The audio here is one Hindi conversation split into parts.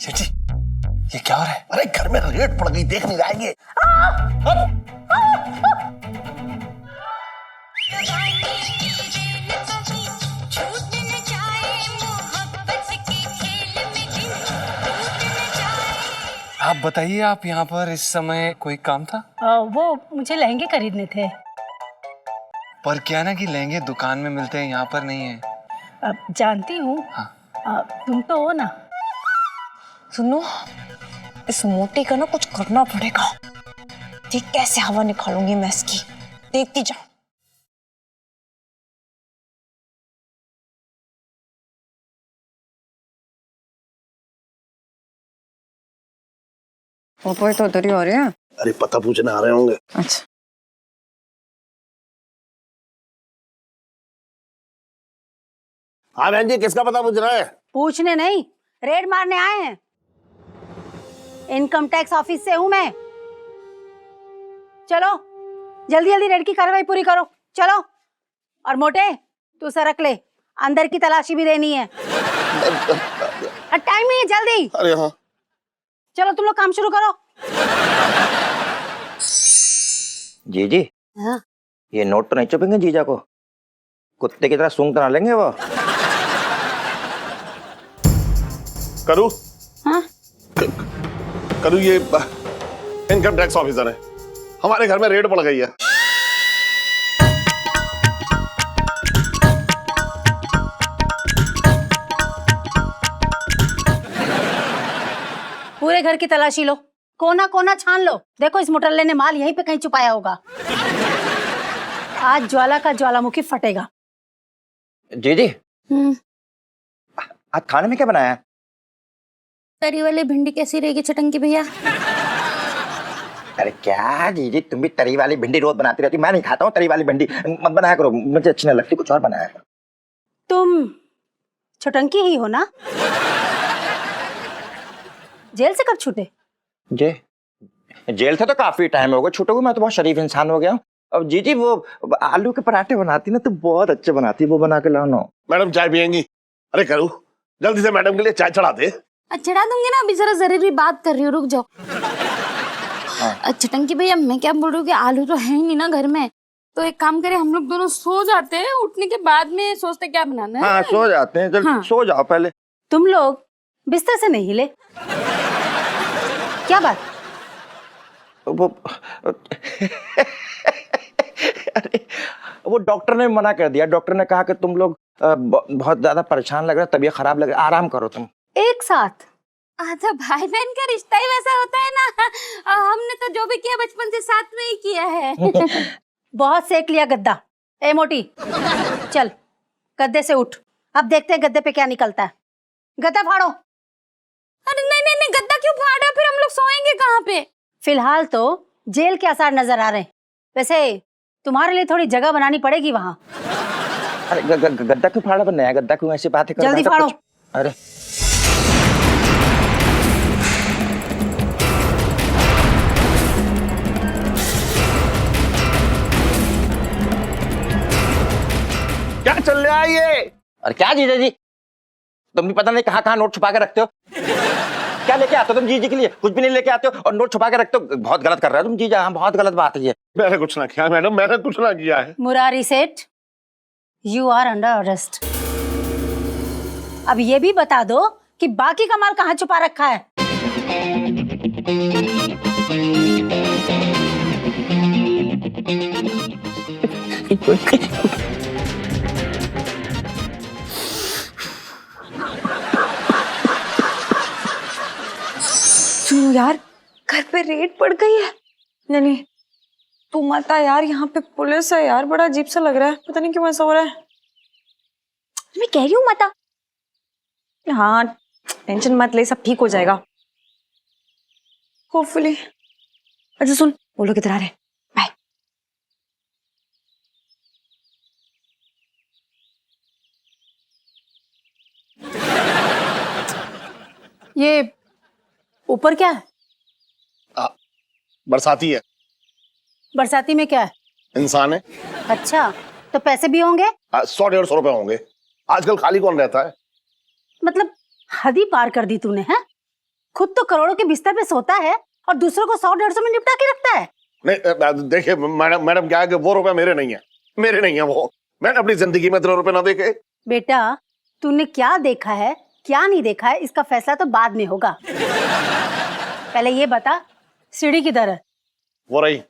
सेठ जी, ये क्या हो रहा है? अरे घर में रेड पड़ गई, देख नहीं जाएंगे। आप बताइए, आप यहाँ पर इस समय कोई काम था? वो मुझे लहंगे खरीदने थे। पर क्या ना कि लहंगे दुकान में मिलते हैं, यहाँ पर नहीं है। अब जानती हूँ। हाँ। तुम तो हो ना। सुनो, इस मोटे का ना कुछ करना पड़ेगा। ठीक कैसे हवा निकालूंगी मैं इसकी, देखती जाओ। पापा तो उधर ही आ रहे हैं। अरे पता पूछने आ रहे होंगे। अच्छा। हाँ बहन जी, किसका पता पूछ रहा है? पूछने नहीं, रेड मारने आए हैं। इनकम टैक्स ऑफिस से हूँ मैं। चलो जल्दी जल्दी रेड की कार्रवाई पूरी करो, चलो। और मोटे, तू सरक ले, अंदर की तलाशी भी देनी है। टाइम नहीं है, जल्दी। अरे हाँ। चलो तुम लोग काम शुरू करो। जीजी, हाँ? ये नोट तो नहीं चुपेंगे जीजा को? कुत्ते की तरह सूंघ तो लेंगे वो? करूँ? हाँ? करूँ, ये इनकम टैक्स ऑफिसर है, हमारे घर में रेड पड़ गई है। पूरे घर की तलाशी लो, कोना कोना छान लो। देखो इस मोटरले ने माल यहीं पे कहीं छुपाया होगा। आज ज्वाला का ज्वालामुखी फटेगा। जीजी, आज खाने में क्या बनाया है? तरी वाली भिंडी कैसी रहेगी चटंकी भैया? अरे क्या जीजी, तुम भी तरी वाली भिंडी रोज बनाती रहती। मैं नहीं खाता हूँ तरी वाली भिंडी, मत बनाया करो, मुझे अच्छी नहीं लगती। कुछ और बनाया करो। तुम छटंकी ही हो ना? जेल से कब छूटे? जेल से तो काफी टाइम हो गया छूटे हुए। मैं तो बहुत शरीफ इंसान हो गया हूँ। अब जीजी वो आलू के पराठे बनाती ना तो बहुत अच्छे बनाती, वो बना के लाना। मैडम चाय पियेंगी? अरे करूँ, जल्दी से मैडम के लिए चाय चढ़ा दे। चढ़ा दूंगी ना, अभी जरा जरूरी बात कर रही हूँ, रुक जाओ। चटंकी भैया, मैं क्या बोल रही हूँ कि आलू तो है ही नहीं ना घर में, तो एक काम करें, हम लोग दोनों सो जाते हैं, उठने के बाद में सोचते क्या बनाना है। हाँ सो जाते हैं, चल सो जाओ पहले। तुम लोग बिस्तर से नहीं हिले? क्या बात? वो अरे वो डॉक्टर ने मना कर दिया। डॉक्टर ने कहा कि तुम लोग बहुत ज्यादा परेशान लग रहा है, तबीयत खराब लग रहा है, आराम करो तुम। एक साथ? आधा भाई बहन का रिश्ता ही वैसा होता है ना। हमने तो जो भी किया बचपन से साथ में ही किया है। बहुत सेक लिया गद्दा। ए मोटी, चल गद्दे से उठ, अब देखते हैं गद्दे पे क्या निकलता है। गद्दा फाड़ो। अरे नहीं नहीं नहीं, गद्दा क्यों फाड़ रहे हो? फिर हम लोग सोएंगे कहाँ पे? फिलहाल तो जेल के आसार नजर आ रहे हैं। वैसे तुम्हारे लिए थोड़ी जगह बनानी पड़ेगी वहाँ। अरे गद्दा क्यों फाड़ा? नया गद्दा क्यों? ऐसी बातें कर रहा है? जल्दी फाड़ो। अरे क्या चल रहा है ये? अरे क्या जीजा जी, तुम भी पता नहीं कहाँ कहाँ नोट छुपा के रखते हो। क्या लेके आते हो तुम जीजी के लिए? कुछ भी नहीं लेके आते हो और नोट छुपा के रखते हो। बहुत गलत कर रहे हो तुम जीजा। हाँ बहुत गलत बात है ये। मैंने कुछ ना किया मैडम, मैंने कुछ ना किया है। मुरारी सेठ, यू आर अंडर अरेस्ट। अब ये भी बता दो कि बाकी का माल कहाँ छुपा रखा है? सुनो यार, घर पे रेड पड़ गई है। नहीं तू मत आ यार, यहाँ पे पुलिस है यार, बड़ा अजीब सा लग रहा है, पता नहीं क्यों ऐसा हो रहा है। मैं कह रही हूँ मत आ। हाँ टेंशन मत ले, सब ठीक हो जाएगा होपफुली। अच्छा सुन, वो लोग इधर आ रहे हैं, बाय। ये ऊपर क्या है? बरसाती है। बरसाती में क्या है? इंसान है। अच्छा, तो पैसे भी होंगे? 100-150 रुपए होंगे। आजकल खाली कौन रहता है? मतलब हद ही पार कर दी तूने। है खुद तो करोड़ों के बिस्तर पे सोता है और दूसरों को 100-150 में निपटा के रखता है। नहीं देखिए मैडम क्या है कि वो रुपए मेरे नहीं है वो। मैंने अपनी जिंदगी में 2 रुपए ना देखे। बेटा तूने क्या देखा है क्या नहीं देखा है इसका फैसला तो बाद में होगा। पहले ये बता सीढ़ी किधर है? वो रही।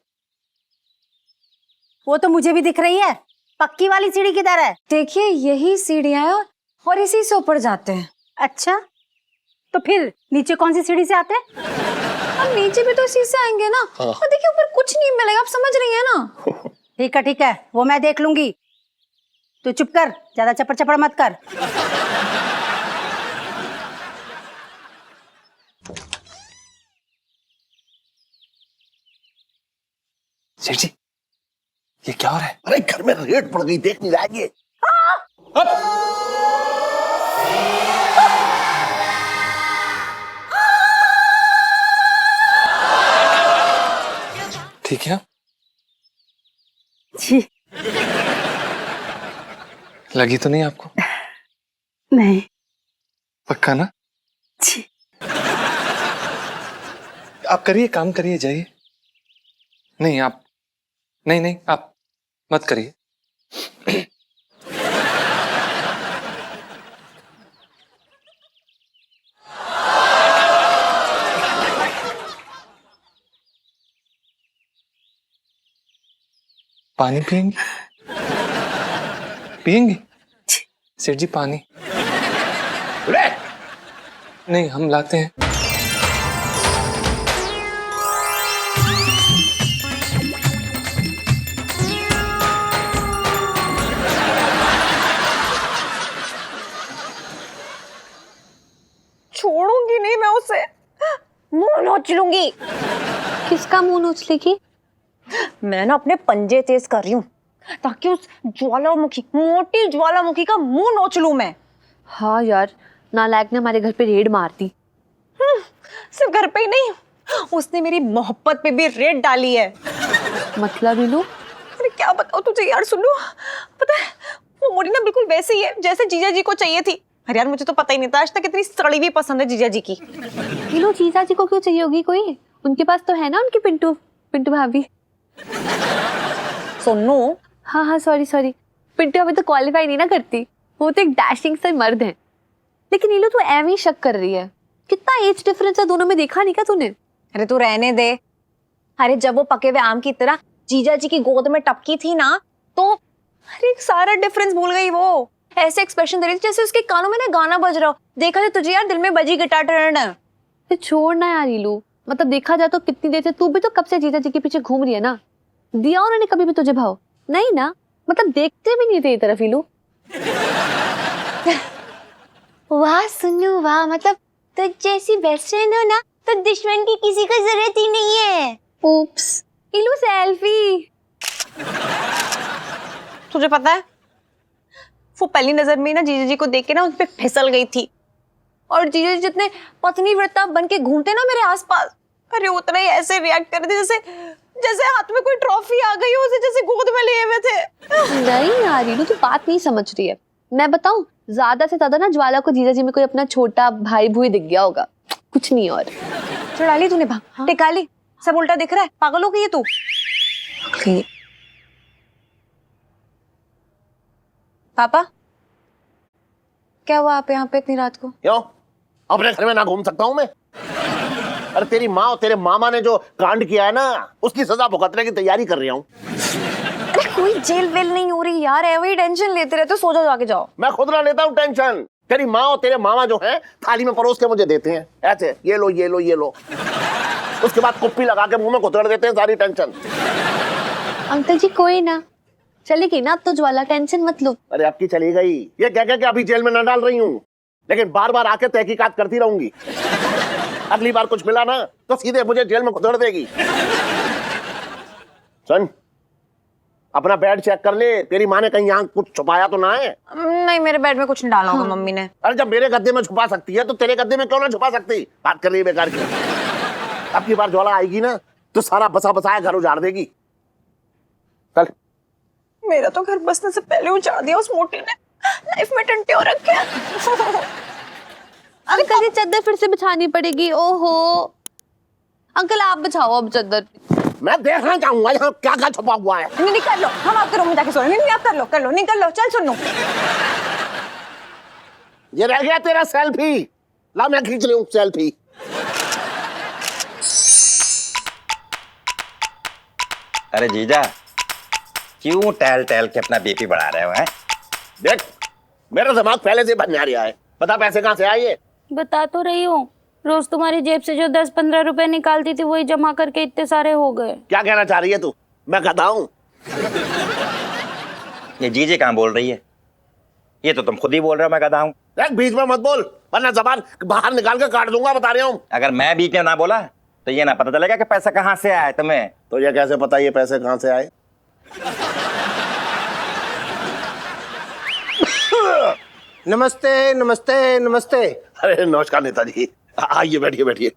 वो तो मुझे भी दिख रही है, पक्की वाली सीढ़ी किधर है? देखिए यही सीढ़ियां हैं और इसी से ऊपर जाते हैं। अच्छा तो फिर नीचे कौन सी सीढ़ी से आते हैं? हम नीचे भी तो इसी से आएंगे ना। और देखिए ऊपर कुछ नहीं मिलेगा, आप समझ रही हैं ना। ठीक है वो मैं देख लूंगी, तू चुप कर, ज्यादा चपड़ चपड़ मत कर। सेठ जी ये क्या हो रहा है? अरे घर में रेड पड़ गई, देख नहीं जाएंगे। ठीक है जी लगी तो नहीं आपको? नहीं। पक्का ना? जी आप करिए, काम करिए, जाइए। नहीं आप नहीं आप मत करिए। पानी पियेंगी? पियेंगी? सेठ जी पानी नहीं हम लाते हैं। छोड़ूंगी नहीं मैं उसे, मुंह नोच लूंगी। किसका मुंह नोचलेगी? मैं ना अपने पंजे तेज कर रही हूँ ताकि उस ज्वालामुखी, मोटी ज्वालामुखी का मुंह नोच लूं मैं। हाँ यार, नालायक ने हमारे घर पे रेड मार दी। सिर्फ घर पे ही नहीं, उसने मेरी मोहब्बत पे भी रेड डाली है। मतलब ही लो। अरे क्या बताओ तुझे यार, सुनो पता है वो मोटी ना बिल्कुल वैसे ही है जैसे जीजा जी को चाहिए थी। अरे यार मुझे तो पता ही नहीं था आज तक इतनी सड़ी हुई पसंद है जीजा जी की। लो जीजा जी को क्यों चाहिए होगी कोई? उनके पास तो है ना उनकी पिंटू भाभी। सुनो हाँ सॉरी, पिंटू अभी तो क्वालिफाई नहीं ना करती, वो तो एक डैशिंग से मर्द है। लेकिन ये लो तू एम ही शक कर रही है, कितना एज डिफरेंस है दोनों में, देखा नहीं क्या तूने? अरे तू रहने दे। अरे जब वो पके हुए आम की तरह जीजा जी की गोद में टपकी थी ना, तो अरे सारा डिफरेंस भूल गई वो। ऐसे एक्सप्रेशन दे रही थी जैसे उसके कानों में ना गाना बज रहा हो। देखा था तुझे यार, दिल में बजी गिटार टर्न। छोड़ ना यार ईलू, मतलब देखा जाए तो कितनी देर से तू भी तो कब से जीजा जी के पीछे घूम रही है ना। दिया उन्होंने कभी भी तुझे भाव? नहीं ना, मतलब देखते भी नहीं थे ये तरफ ईलू। वाह सुनो वाह, मतलब तो जैसी बेस्ट फ्रेंड हो ना तो दुश्मन की किसी को जरूरत ही नहीं है। उप्स, ईलू सेल्फी। तुझे पता है वो पहली नजर में ना जीजा जी को देख के ना उन पे फिसल गई थी। और जीजा जी जितने पत्नी व्रता बन के घूमते ना मेरे आसपास, अरे उतना ही ऐसे रिएक्ट कर रहे थे जैसे हाथ में कोई ट्रॉफी आ गई हो, उसे जैसे गोद में लिए हुए थे। नहीं यार ईलू तू बात नहीं समझ रही है। मैं बताऊं, ज्यादा से ज्यादा ना ज्वाला को जीजा जी में कोई अपना छोटा भाई भूई दिख गया होगा, कुछ नहीं। और चढ़ा ली तूने भाग, टिका ली, सब उल्टा दिख रहा है। पागल हो गई है तू। पापा क्या हुआ आप यहाँ पे इतनी रात को? क्यों अपने घर में ना घूम सकता हूँ मैं? अरे तेरी माँ और तेरे मामा ने जो कांड किया है ना, उसकी सजा भुगतने की तैयारी कर रहा हूँ। अरे कोई जेल वेल नहीं हो रही यार, है वही टेंशन लेते रहते हो। सो जाओ, जाके जाओ। मैं खुद ना लेता हूँ टेंशन, तेरी माँ और तेरे मामा जो हैं थाली में परोस के मुझे देते हैं ऐसे, ये लो ये लो ये लो। उसके बाद कुप्पी लगा के मुंह में कुतड़ देते हैं सारी टेंशन। अंकल जी कोई ना, चलेगी ना अब तो ज्वाला, टेंशन मत लो। अरे आपकी चली गई, ये क्या क्या अभी जेल में न डाल रही हूँ, लेकिन बार बार आके तहकीकात करती रहूंगी। अगली बार कुछ मिला ना तो सीधे मुझे जेल में कुतड़ देगी। सुन, अपना बेड चेक कर ले, तेरी माँ ने कहीं यहाँ कुछ छुपाया तो ना है? नहीं मेरे बेड में कुछ नहीं डाला होगा मम्मी ने। अरे जब मेरे गद्दे में छुपा सकती है तो तेरे गद्दे में क्यों ना छुपा सकती? बात कर रही है बेकार की। अब की बार ज्वाला आएगी ना तो सारा बसा बसाया घर उजाड़ देगी। चल। मेरा तो घर बसने से पहले उजाड़ दिया उस मोटी ने, लाइफ में टंटे हो रखे हैं। अंकल ये चादर फिर से बिछानी पड़ेगी। ओहो अंकल आप बिछाओ अब चादर। मैं देखना चाहूंगा यहाँ क्या क्या छुपा हुआ है। नहीं कर लो, हम आपके रूम में जाके सोएंगे। नहीं आप कर लो नहीं कर लो, चल सुनो। ये रह गया तेरा सेल्फी, ला मैं खींच लूं सेल्फी। अरे जीजा क्यों टहल टहल के अपना बीपी बढ़ा रहे हो हैं? देख मेरा दिमाग पहले से बनने आ रहा है। बता पैसे कहाँ से आए ये? बता तो रही हूँ, रोज तुम्हारी जेब से जो 10-15 रुपए निकालती थी वही जमा करके इतने सारे हो गए। क्या कहना चाह रही है तू? मैं कहता हूँ ये जीजे कहाँ बोल रही है? ये तो तुम खुद ही बोल रहे हो मैं गधा हूँ। देख बीच में मत बोल वरना जबान बाहर निकाल के काट दूंगा, बता रहा हूँ। अगर मैं बीच में ना बोला तो ये ना पता चलेगा कि पैसा कहाँ से आया तुम्हें। तो ये कैसे पता ये पैसे कहाँ से आए? नमस्ते नमस्ते नमस्ते। अरे नमस्कार नेताजी, आइए बैठिए बैठिए।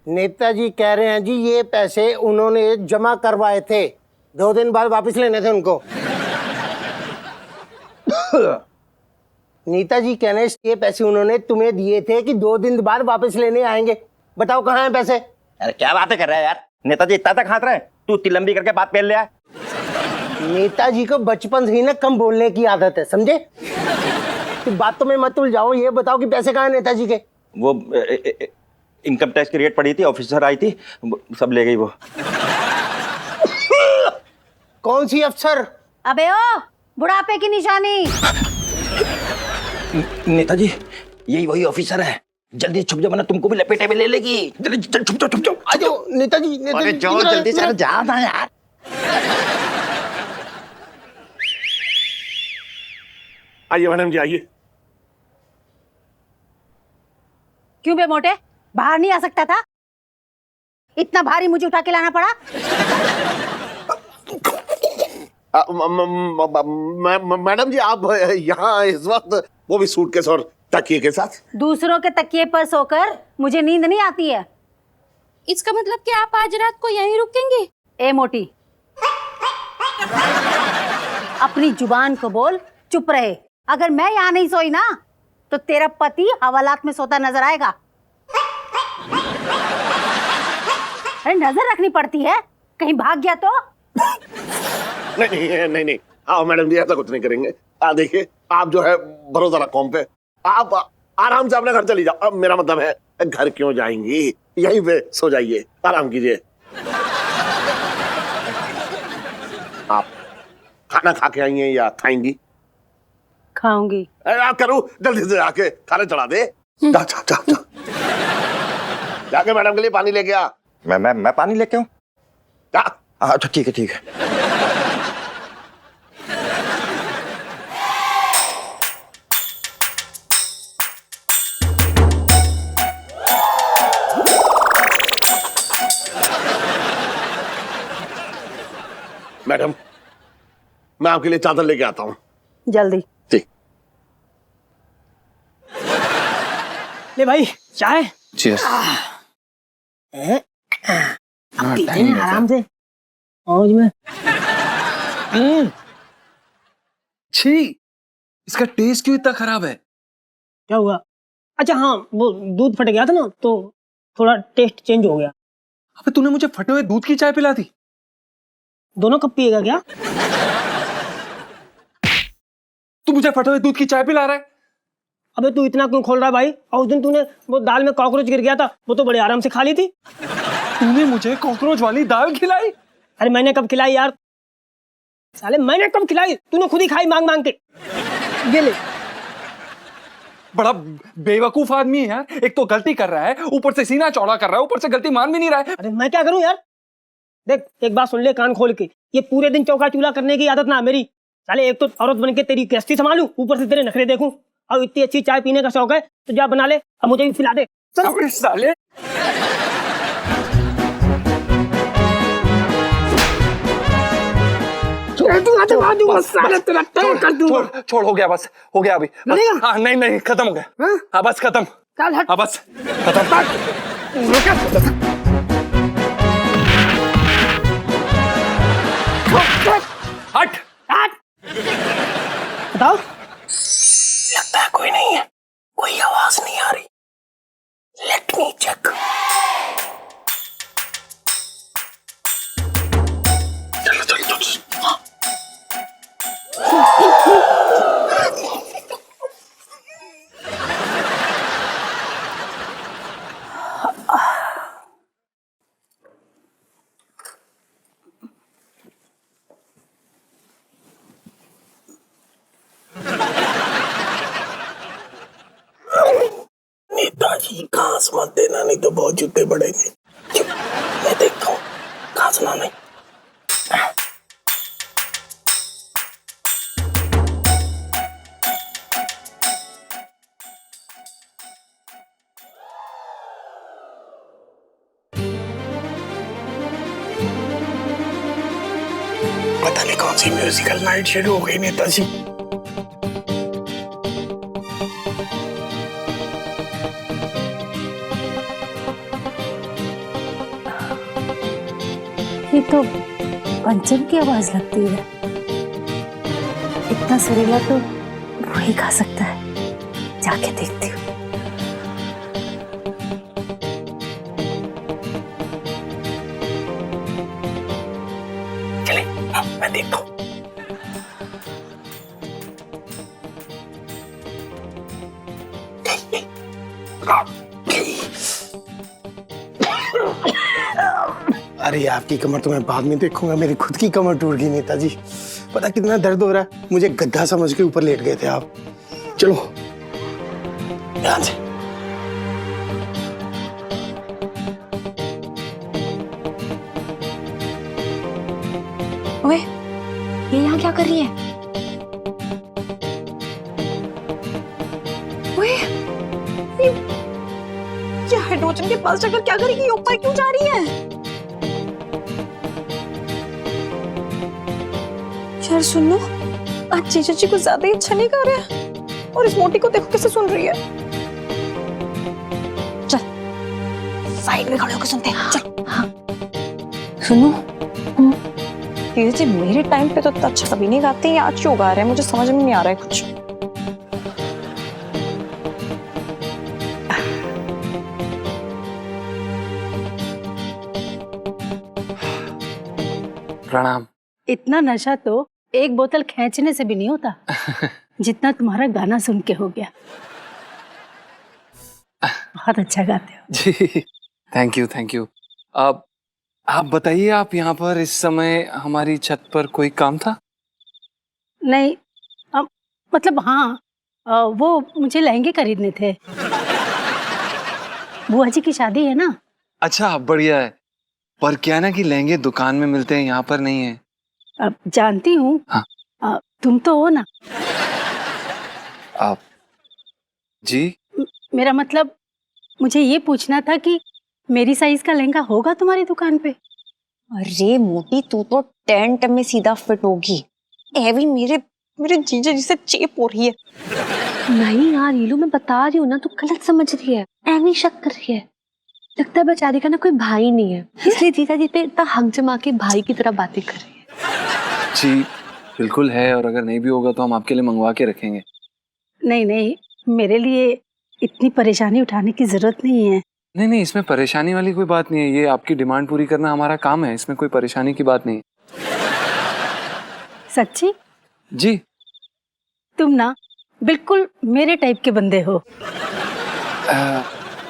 नेताजी कह रहे हैं जी ये पैसे उन्होंने जमा करवाए थे, 2 दिन बाद वापस लेने थे उनको। नेताजी कह रहे हैं ये पैसे उन्होंने तुम्हें दिए थे कि 2 दिन बाद वापस लेने आएंगे। बताओ कहाँ हैं पैसे? अरे क्या बातें कर रहा है यार, नेताजी इतना तक हाथ रहे, तू इतनी लंबी करके बात पहन लिया। नेताजी को बचपन से ही ना कम बोलने की आदत है, समझे? तो बातों में मत उलझाओ, ये बताओ कि पैसे कहाँ हैं नेताजी के? वो इनकम टैक्स की रेट पड़ी थी, ऑफिसर आई थी, सब ले गई वो। कौन सी अफसर? अबे ओ बुढ़ापे की निशानी। नेताजी यही वही ऑफिसर है, जल्दी छुप जाओ वरना तुमको भी लपेटे में ले लेगी। जल्दी चल छुप जाओ। आ जाओ नेताजी। अरे जाओ जल्दी से, जा ना यार। आइए मैडम जी आइए। क्यों बे मोटे, बाहर नहीं आ सकता था? इतना भारी मुझे उठा के लाना पड़ा? मैडम जी आप यहाँ इस वक्त वो भी सूटकेस और तकिए के साथ? दूसरों के तकिए पर सोकर मुझे नींद नहीं आती है। इसका मतलब कि आप आज रात को यहीं रुकेंगे? ए मोटी, अपनी जुबान को बोल, चुप रहे। अगर मैं यहाँ नहीं सोई ना तो तेरा पति हवालात में सोता नजर आएगा। अरे नजर रखनी पड़ती है, कहीं भाग गया तो? नहीं हाँ मैडम जी ऐसा कुछ नहीं करेंगे। देखिए आप जो है भरोसा रखो हम पे, आप आराम से अपने घर चली जाओ। अब मेरा मतलब है घर क्यों जाएंगी, यहीं पे सो जाइए, आराम कीजिए। आप खाना खा के आई हैं या खाएंगी? खाऊंगी। आप करूँ जल्दी से आके खाना चढ़ा दे। जा जाके मैडम के लिए पानी लेके आ। मैं पानी लेके आऊं? जा। अच्छा ठीक है। मैडम मैं आपके लिए चादर लेके आता हूँ। जल्दी। ठीक। ले भाई चाय। चीयर्स। अब पीते हैं आराम से मौज में। छी, इसका टेस्ट क्यों इतना खराब है? क्या हुआ? अच्छा हाँ, वो दूध फट गया था ना तो थोड़ा टेस्ट चेंज हो गया। अबे तूने मुझे फटे हुए दूध की चाय पिला दी। दोनों कप पिएगा क्या? तू मुझे फटे हुए दूध की चाय पिला रहा है? अबे तू इतना क्यों खोल रहा है भाई? और उस दिन तूने वो दाल में कॉकरोच गिर गया था, वो तो बड़े आराम से खा ली थी। तूने मुझे कॉकरोच वाली दाल खिलाई? अरे मैंने कब खिलाई यार? साले मैंने कब खिलाई? तूने खुद ही खाई मांग मांग के। ये ले। बड़ा बेवकूफ आदमी है यार, एक तो गलती कर रहा है, ऊपर से सीना चौड़ा कर रहा है, ऊपर से गलती मान भी नहीं रहा है। अरे मैं क्या करूं यार? देख एक बात सुन ले कान खोल के, ये पूरे दिन चौका चूल्हा करने की आदत ना मेरी। साले एक तो औरत बन के तेरी गृहस्थी संभालूं, ऊपर से तेरे नखरे देखूं, और इतनी अच्छी चाय पीने का शौक है तो जा बना ले, अब मुझे भी पिला दे। अबे साले छोड़, हो गया, बस हो गया अभी। हाँ नहीं खत्म हो गया। हाँ बस खत्म। हाँ बस खत्म। हट। बताओ घास मत देना, नहीं तो बहुत जूते पड़ेंगे। मैं देखता हूँ, घासना नहीं। पता नहीं कौन सी म्यूजिकल नाइट शुरू हो गई नेताजी। ये तो पंचम की आवाज लगती है। इतना सुरीला तो वही गा सकता है। जाके देखती हूँ। चले, हाँ, मैं देखता हूँ। अरे आपकी कमर तो मैं बाद में देखूंगा, मेरी खुद की कमर टूट गई नेताजी। पता कितना दर्द हो रहा है, मुझे गड्ढा समझ के ऊपर लेट गए थे आप। चलो ध्यान से। ओए, ये यहाँ क्या कर रही है? ओए, ये हाइड्रोजन के पास जाकर क्या करेगी? ऊपर क्यों जा रही है? यार सुन लो, आज जीजा जी को ज्यादा ही अच्छा नहीं कर रहा है। और इस मोटी को देखो कैसे सुन रही है। चल साइड में खड़े होकर सुनते हैं। चल। हाँ। सुनो, जीजा जी मेरे टाइम पे तो इतना अच्छा कभी नहीं गाते हैं, आज क्यों गा रहे हैं? मुझे समझ में नहीं आ रहा है कुछ। प्रणाम। इतना नशा तो एक बोतल खींचने से भी नहीं होता जितना तुम्हारा गाना सुन के हो गया। बहुत अच्छा गाते हो। जी थैंक यू थैंक यू। अब आप बताइए, आप यहाँ पर इस समय हमारी छत पर कोई काम था? नहीं, मतलब हाँ, वो मुझे लहंगे खरीदने थे। बुआ जी की शादी है ना। अच्छा बढ़िया है, पर क्या ना कि लहंगे दुकान में मिलते हैं, यहाँ पर नहीं है। अब जानती हूँ। हाँ। तुम तो हो ना। आप जी? मेरा मतलब मुझे ये पूछना था कि मेरी साइज का लहंगा होगा तुम्हारी दुकान पे? अरे मोटी, तू तो टेंट में सीधा फिट होगी। एवी मेरे जीजा जी से चेप हो रही है। नहीं यार ईलू, मैं बता रही हूँ ना, तू गलत समझ रही है, एवी शक कर रही है। लगता है बेचारी का ना कोई भाई नहीं है, इसलिए जीजा जी पे इतना हक जमा के भाई की तरह बातें कर रही है। जी बिल्कुल है, और अगर नहीं भी होगा तो हम आपके लिए मंगवा के रखेंगे। नहीं नहीं, मेरे लिए इतनी परेशानी उठाने की जरूरत नहीं है। नहीं नहीं, इसमें परेशानी वाली कोई बात नहीं है, ये आपकी डिमांड पूरी करना हमारा काम है, इसमें कोई परेशानी की बात नहीं है। सच्ची? जी। तुम ना बिल्कुल मेरे टाइप के बंदे हो।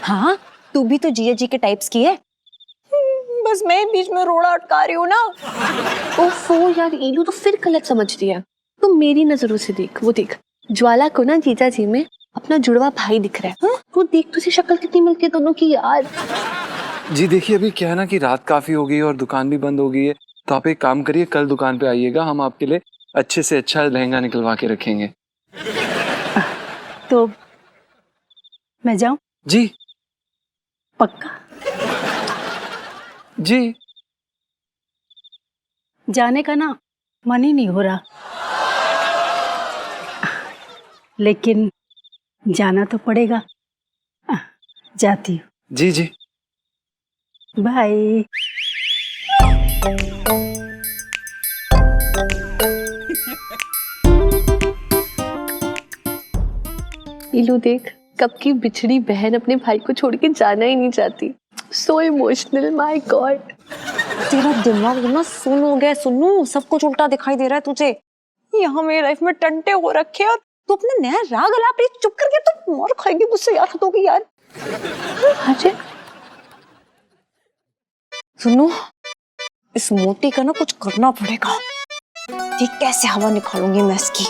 हाँ, तू भी तो जीजा जी के टाइप्स की है। बस मैं बीच में रोड़ा अटका रही हूँ ना। ओफो यार ईलू, तो फिर गलत समझ रही है। तो मेरी नजरों से देख, वो देख ज्वाला को ना जीजा जी में अपना जुड़वा भाई दिख रहा है। वो देख तुझे शक्ल कितनी मिलती है दोनों की यार। जी देखिए, अभी क्या है ना कि रात काफी हो गई है और दुकान भी बंद हो गई है, तो आप एक काम करिए, कल दुकान पे आइएगा, हम आपके लिए अच्छे से अच्छा लहंगा निकलवा के रखेंगे। तो मैं जाऊं? जी पक्का? जी। जाने का ना मन ही नहीं हो रहा, लेकिन जाना तो पड़ेगा। जाती हूँ। जी जी बाय। ईलू देख, कब की बिछड़ी बहन अपने भाई को छोड़ के जाना ही नहीं चाहती। So emotional, my God. तेरा दिमाग ना सुन हो गया। सुनू, सब कुछ उल्टा दिखाई दे रहा है तुझे। यहाँ मेरी लाइफ में टंटे हो रखे और तू अपना नया राग अलाप रही। चुप करके तो मार खाएगी मुझसे यार, हद होगी यार। अजय सुनो, इस मोटी का ना कुछ करना पड़ेगा। देख कैसे हवा निकालूंगी मैं इसकी,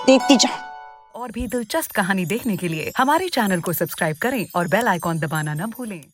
देखती जा। और भी दिलचस्प कहानी देखने के लिए हमारे चैनल को सब्सक्राइब करें और बेल आइकॉन दबाना न भूलें।